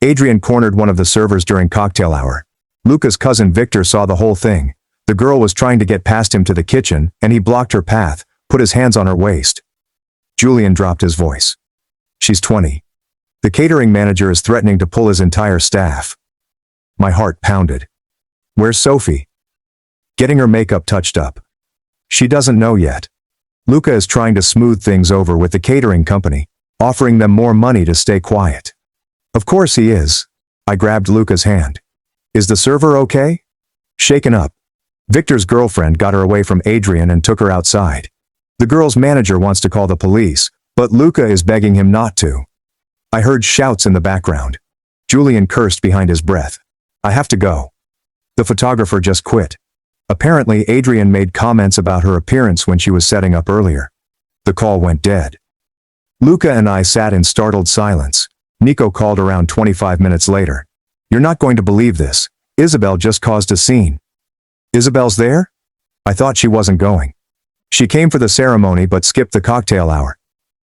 "Adrian cornered one of the servers during cocktail hour. Luca's cousin Victor saw the whole thing. The girl was trying to get past him to the kitchen, and he blocked her path, put his hands on her waist." Julian dropped his voice. "She's 20. The catering manager is threatening to pull his entire staff." My heart pounded. "Where's Sophie?" "Getting her makeup touched up. She doesn't know yet. Luca is trying to smooth things over with the catering company, offering them more money to stay quiet." "Of course he is." I grabbed Luca's hand. "Is the server okay?" "Shaken up. Victor's girlfriend got her away from Adrian and took her outside. The girl's manager wants to call the police, but Luca is begging him not to." I heard shouts in the background. Julian cursed behind his breath. "I have to go. The photographer just quit. Apparently Adrian made comments about her appearance when she was setting up earlier." The call went dead. Luca and I sat in startled silence. Nico called around 25 minutes later. "You're not going to believe this. Isabel just caused a scene." "Isabel's there?" I thought she wasn't going. "She came for the ceremony but skipped the cocktail hour.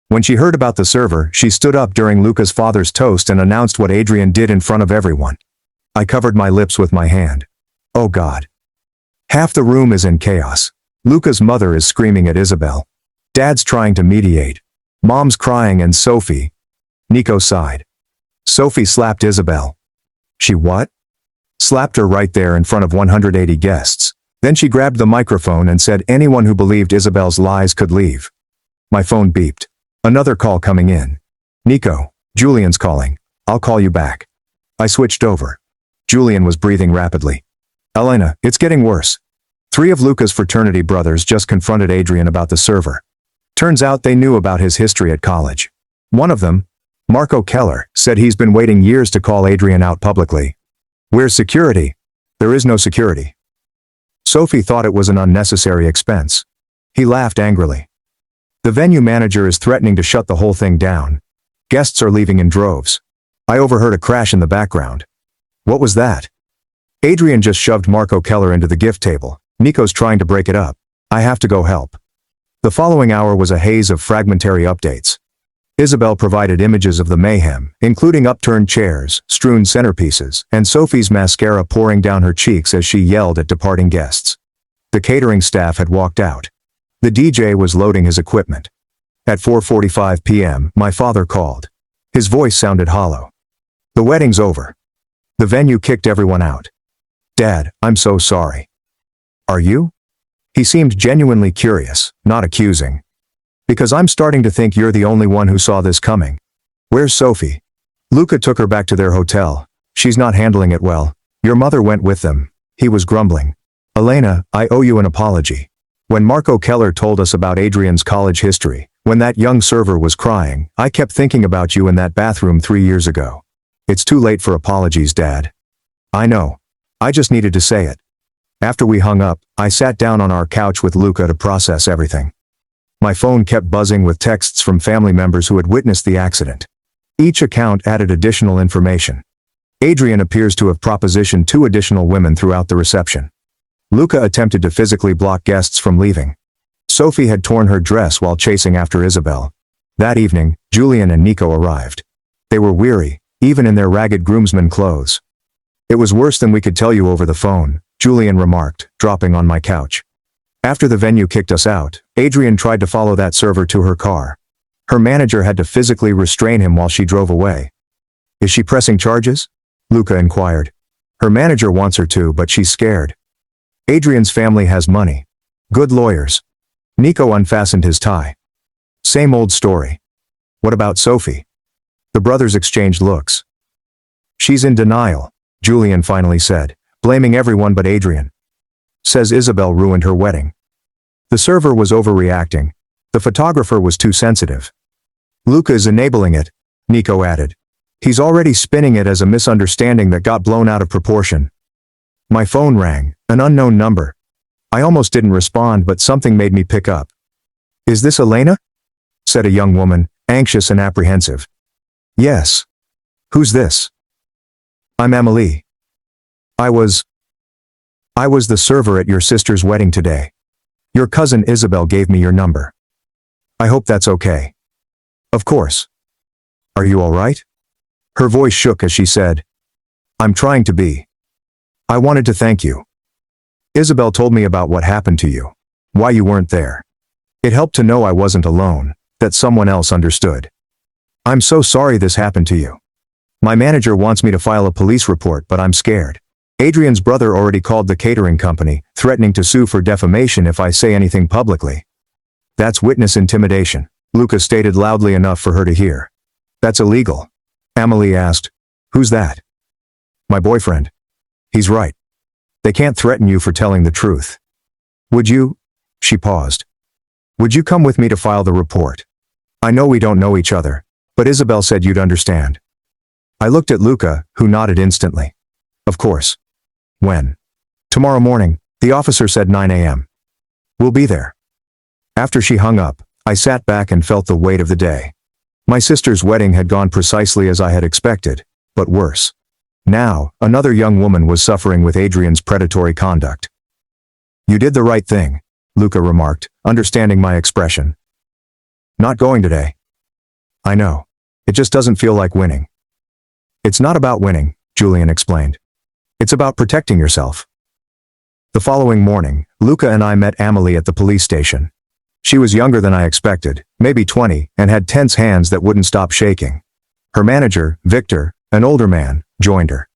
When she heard about the server, she stood up during Luca's father's toast and announced what Adrian did in front of everyone." I covered my lips with my hand. Oh God. Half the room is in chaos. Luca's mother is screaming at Isabel. Dad's trying to mediate. Mom's crying and Sophie. Nico sighed. "Sophie slapped Isabel." "She what?" "Slapped her right there in front of 180 guests. Then she grabbed the microphone and said anyone who believed Isabel's lies could leave." My phone beeped. Another call coming in. "Nico, Julian's calling. I'll call you back." I switched over. Julian was breathing rapidly. "Elena, it's getting worse. 3 of Luca's fraternity brothers just confronted Adrian about the server. Turns out they knew about his history at college. One of them, Marco Keller, said he's been waiting years to call Adrian out publicly. Where's security? There is no security." Sophie thought it was an unnecessary expense. He laughed angrily. "The venue manager is threatening to shut the whole thing down. Guests are leaving in droves." I overheard a crash in the background. "What was that?" "Adrian just shoved Marco Keller into the gift table. Nico's trying to break it up. I have to go help." The following hour was a haze of fragmentary updates. Isabel provided images of the mayhem, including upturned chairs, strewn centerpieces, and Sophie's mascara pouring down her cheeks as she yelled at departing guests. The catering staff had walked out. The DJ was loading his equipment. At 4:45 p.m., my father called. His voice sounded hollow. "The wedding's over. The venue kicked everyone out." "Dad, I'm so sorry." "Are you?" He seemed genuinely curious, not accusing. "Because I'm starting to think you're the only one who saw this coming." "Where's Sophie?" "Luca took her back to their hotel. She's not handling it well. Your mother went with them." He was grumbling. "Elena, I owe you an apology. When Marco Keller told us about Adrian's college history, when that young server was crying, I kept thinking about you in that bathroom 3 years ago. It's too late for apologies, Dad. I know. I just needed to say it. After we hung up, I sat down on our couch with Luca to process everything. My phone kept buzzing with texts from family members who had witnessed the accident. Each account added additional information. Adrian appears to have propositioned 2 additional women throughout the reception. Luca attempted to physically block guests from leaving. Sophie had torn her dress while chasing after Isabel. That evening, Julian and Nico arrived. They were weary, even in their ragged groomsmen clothes. It was worse than we could tell you over the phone, Julian remarked, dropping on my couch. After the venue kicked us out, Adrian tried to follow that server to her car. Her manager had to physically restrain him while she drove away. Is she pressing charges? Luca inquired. Her manager wants her to, but she's scared. Adrian's family has money. Good lawyers. Nico unfastened his tie. Same old story. What about Sophie? The brothers exchanged looks. She's in denial, Julian finally said, blaming everyone but Adrian. Says Isabel ruined her wedding. The server was overreacting. The photographer was too sensitive. Luca is enabling it, Nico added. He's already spinning it as a misunderstanding that got blown out of proportion. My phone rang, an unknown number. I almost didn't respond, but something made me pick up. Is this Elena? Said a young woman, anxious and apprehensive. Yes. Who's this? I'm Emily. I was the server at your sister's wedding today. Your cousin Isabel gave me your number. I hope that's okay. Of course. Are you all right? Her voice shook as she said, I'm trying to be. I wanted to thank you. Isabel told me about what happened to you. Why you weren't there. It helped to know I wasn't alone, that someone else understood. I'm so sorry this happened to you. My manager wants me to file a police report, but I'm scared. Adrian's brother already called the catering company, threatening to sue for defamation if I say anything publicly. That's witness intimidation, Luca stated loudly enough for her to hear. That's illegal. Emily asked, Who's that? My boyfriend. He's right. They can't threaten you for telling the truth. Would you? She paused. Would you come with me to file the report? I know we don't know each other, but Isabel said you'd understand. I looked at Luca, who nodded instantly. Of course. When? Tomorrow morning, the officer said 9 a.m. We'll be there. After she hung up, I sat back and felt the weight of the day. My sister's wedding had gone precisely as I had expected, but worse. Now, another young woman was suffering with Adrian's predatory conduct. You did the right thing, Luca remarked, understanding my expression. Not going today. I know. It just doesn't feel like winning. It's not about winning, Julian explained. It's about protecting yourself. The following morning, Luca and I met Emily at the police station. She was younger than I expected, maybe 20, and had tense hands that wouldn't stop shaking. Her manager, Victor, an older man, joined her.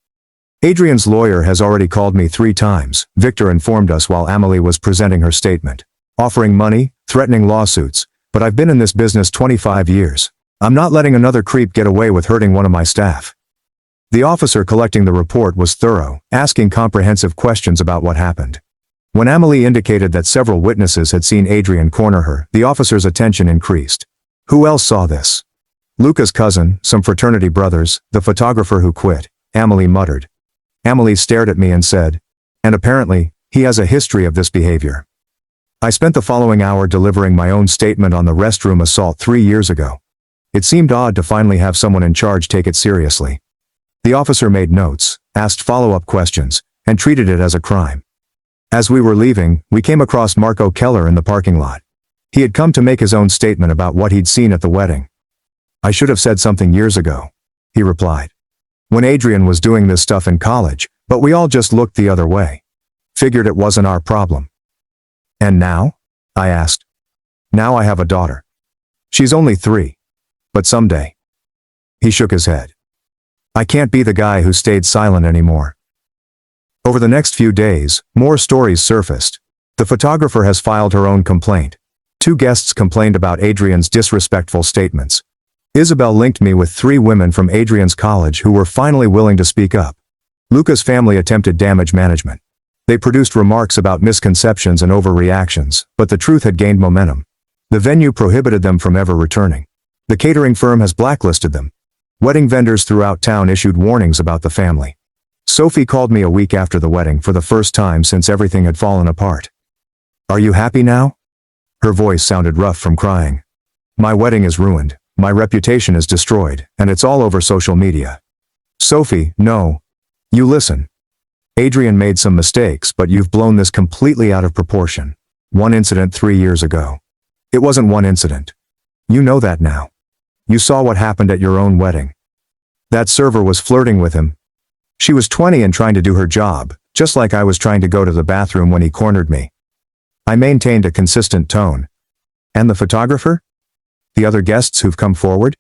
Adrian's lawyer has already called me 3 times, Victor informed us while Emily was presenting her statement. Offering money, threatening lawsuits, but I've been in this business 25 years. I'm not letting another creep get away with hurting one of my staff. The officer collecting the report was thorough, asking comprehensive questions about what happened. When Emily indicated that several witnesses had seen Adrian corner her, the officer's attention increased. Who else saw this? Luca's cousin, some fraternity brothers, the photographer who quit, Emily muttered. Emily stared at me and said, and apparently, he has a history of this behavior. I spent the following hour delivering my own statement on the restroom assault 3 years ago. It seemed odd to finally have someone in charge take it seriously. The officer made notes, asked follow-up questions, and treated it as a crime. As we were leaving, we came across Marco Keller in the parking lot. He had come to make his own statement about what he'd seen at the wedding. I should have said something years ago, he replied. When Adrian was doing this stuff in college, but we all just looked the other way. Figured it wasn't our problem. And now? I asked. Now I have a daughter. She's only 3. But someday. He shook his head. I can't be the guy who stayed silent anymore. Over the next few days, more stories surfaced. The photographer has filed her own complaint. 2 guests complained about Adrian's disrespectful statements. Isabel linked me with 3 women from Adrian's college who were finally willing to speak up. Luca's family attempted damage management. They produced remarks about misconceptions and overreactions, but the truth had gained momentum. The venue prohibited them from ever returning. The catering firm has blacklisted them. Wedding vendors throughout town issued warnings about the family. Sophie called me a week after the wedding for the first time since everything had fallen apart. "Are you happy now?" Her voice sounded rough from crying. "My wedding is ruined, my reputation is destroyed, and it's all over social media." "Sophie, no. You listen. Adrian made some mistakes, but you've blown this completely out of proportion. One incident 3 years ago. It wasn't one incident. You know that now. You saw what happened at your own wedding. That server was flirting with him. She was 20 and trying to do her job, just like I was trying to go to the bathroom when he cornered me. I maintained a consistent tone. And the photographer? The other guests who've come forward?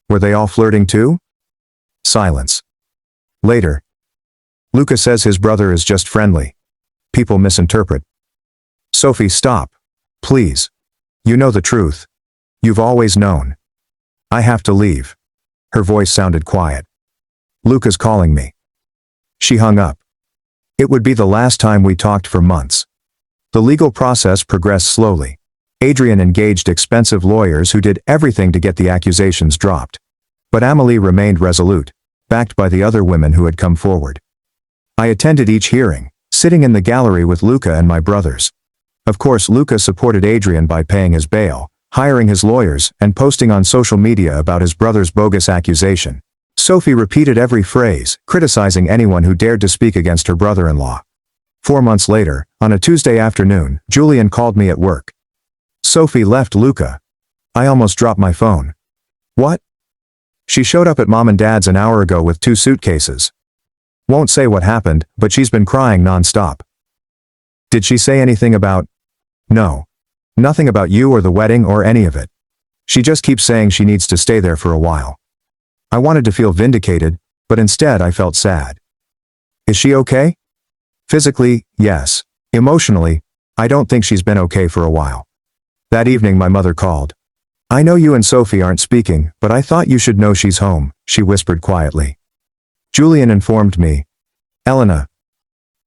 Were they all flirting too?" Silence. Later. "Luca says his brother is just friendly. People misinterpret." "Sophie, stop. Please. You know the truth. You've always known. I have to leave." Her voice sounded quiet. "Luca's calling me." She hung up. It would be the last time we talked for months. The legal process progressed slowly. Adrian engaged expensive lawyers who did everything to get the accusations dropped. But Amelie remained resolute, backed by the other women who had come forward. I attended each hearing, sitting in the gallery with Luca and my brothers. Of course, Luca supported Adrian by paying his bail, hiring his lawyers, and posting on social media about his brother's bogus accusation. Sophie repeated every phrase, criticizing anyone who dared to speak against her brother-in-law. 4 months later, on a Tuesday afternoon, Julian called me at work. "Sophie left Luca." I almost dropped my phone. "What?" "She showed up at Mom and Dad's an hour ago with 2 suitcases. Won't say what happened, but she's been crying non-stop." "Did she say anything about—" "No. Nothing about you or the wedding or any of it. She just keeps saying she needs to stay there for a while." I wanted to feel vindicated, but instead I felt sad. "Is she okay?" "Physically, yes. Emotionally, I don't think she's been okay for a while." That evening my mother called. "I know you and Sophie aren't speaking, but I thought you should know she's home," she whispered quietly. Julian informed me. "Elena."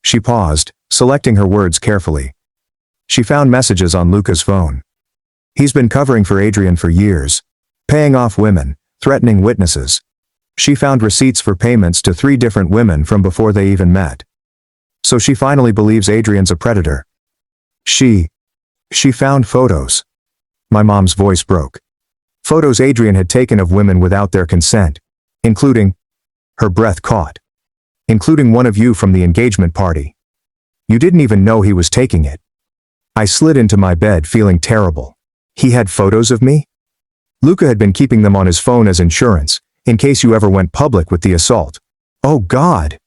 She paused, selecting her words carefully. She found messages on Luca's phone. He's been covering for Adrian for years, paying off women, threatening witnesses. She found receipts for payments to 3 different women from before they even met. So she finally believes Adrian's a predator. She found photos. My mom's voice broke. Photos Adrian had taken of women without their consent, including— her breath caught. "Including one of you from the engagement party. You didn't even know he was taking it." I slid into my bed feeling terrible. He had photos of me? Luca had been keeping them on his phone as insurance, in case you ever went public with the assault. Oh God!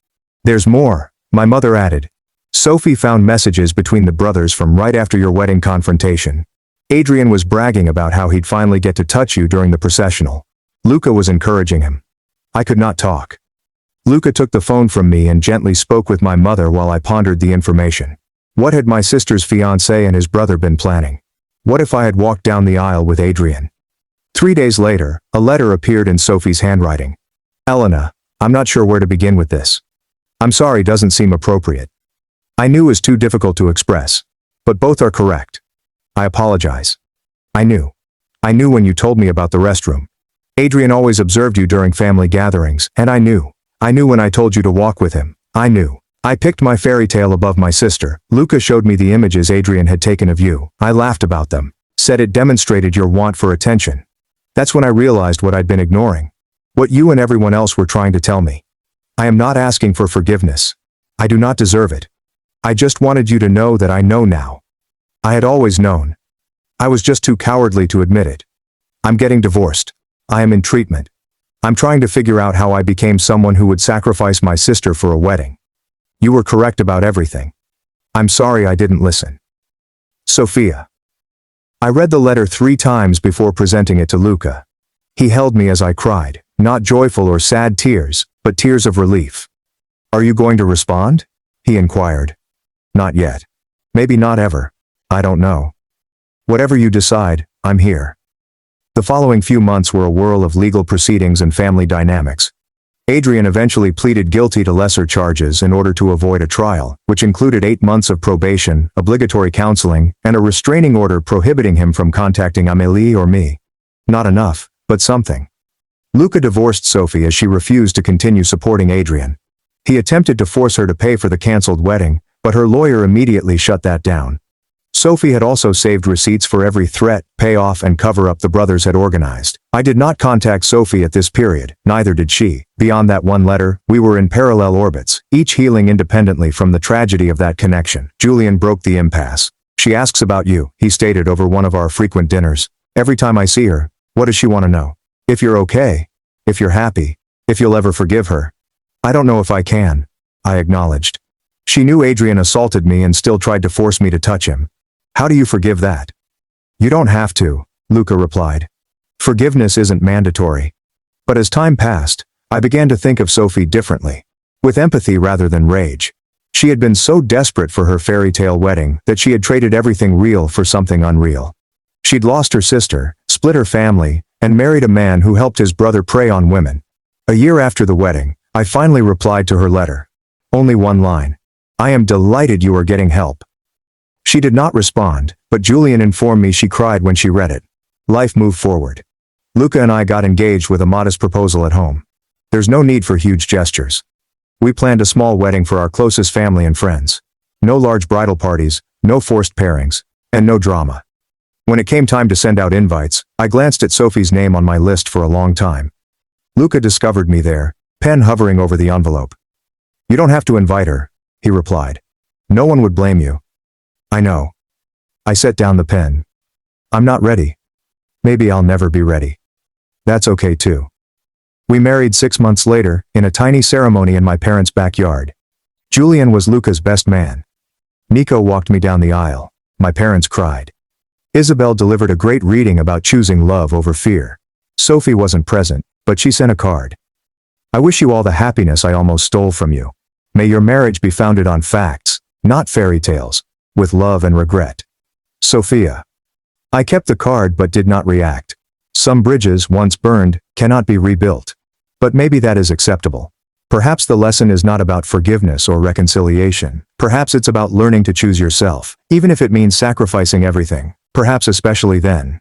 "There's more," my mother added. "Sophie found messages between the brothers from right after your wedding confrontation. Adrian was bragging about how he'd finally get to touch you during the processional. Luca was encouraging him." I could not talk. Luca took the phone from me and gently spoke with my mother while I pondered the information. What had my sister's fiancé and his brother been planning? What if I had walked down the aisle with Adrian? 3 days later, a letter appeared in Sophie's handwriting. "Elena, I'm not sure where to begin with this. I'm sorry doesn't seem appropriate. I knew it was too difficult to express. But both are correct. I apologize. I knew. I knew when you told me about the restroom. Adrian always observed you during family gatherings, and I knew. I knew when I told you to walk with him. I knew. I picked my fairy tale above my sister. Luca showed me the images Adrian had taken of you. I laughed about them. Said it demonstrated your want for attention. That's when I realized what I'd been ignoring. What you and everyone else were trying to tell me. I am not asking for forgiveness. I do not deserve it. I just wanted you to know that I know now. I had always known. I was just too cowardly to admit it. I'm getting divorced. I am in treatment. I'm trying to figure out how I became someone who would sacrifice my sister for a wedding. You were correct about everything. I'm sorry I didn't listen. Sophia." I read the letter 3 times before presenting it to Luca. He held me as I cried, not joyful or sad tears, but tears of relief. "Are you going to respond?" he inquired. "Not yet. Maybe not ever. I don't know. Whatever you decide, I'm here." The following few months were a whirl of legal proceedings and family dynamics. Adrian eventually pleaded guilty to lesser charges in order to avoid a trial, which included 8 months of probation, obligatory counseling, and a restraining order prohibiting him from contacting Amélie or me. Not enough, but something. Luca divorced Sophie as she refused to continue supporting Adrian. He attempted to force her to pay for the cancelled wedding, but her lawyer immediately shut that down. Sophie had also saved receipts for every threat, payoff, and cover-up the brothers had organized. I did not contact Sophie at this period, neither did she. Beyond that one letter, we were in parallel orbits, each healing independently from the tragedy of that connection. Julian broke the impasse. She asks about you, he stated over one of our frequent dinners. Every time I see her, what does she want to know? If you're okay. If you're happy. If you'll ever forgive her. I don't know if I can, I acknowledged. She knew Adrian assaulted me and still tried to force me to touch him. How do you forgive that? You don't have to, Luca replied. Forgiveness isn't mandatory. But as time passed, I began to think of Sophie differently. With empathy rather than rage. She had been so desperate for her fairy tale wedding that she had traded everything real for something unreal. She'd lost her sister, split her family, and married a man who helped his brother prey on women. A year after the wedding, I finally replied to her letter. Only one line. I am delighted you are getting help. She did not respond, but Julian informed me she cried when she read it. Life moved forward. Luca and I got engaged with a modest proposal at home. There's no need for huge gestures. We planned a small wedding for our closest family and friends. No large bridal parties, no forced pairings, and no drama. When it came time to send out invites, I glanced at Sophie's name on my list for a long time. Luca discovered me there, pen hovering over the envelope. You don't have to invite her, he replied. No one would blame you. I know. I set down the pen. I'm not ready. Maybe I'll never be ready. That's okay too. We married 6 months later, in a tiny ceremony in my parents' backyard. Julian was Luca's best man. Nico walked me down the aisle. My parents cried. Isabel delivered a great reading about choosing love over fear. Sophie wasn't present, but she sent a card. I wish you all the happiness I almost stole from you. May your marriage be founded on facts, not fairy tales. With love and regret. Sophia. I kept the card but did not react. Some bridges, once burned, cannot be rebuilt. But maybe that is acceptable. Perhaps the lesson is not about forgiveness or reconciliation. Perhaps it's about learning to choose yourself, even if it means sacrificing everything. Perhaps especially then.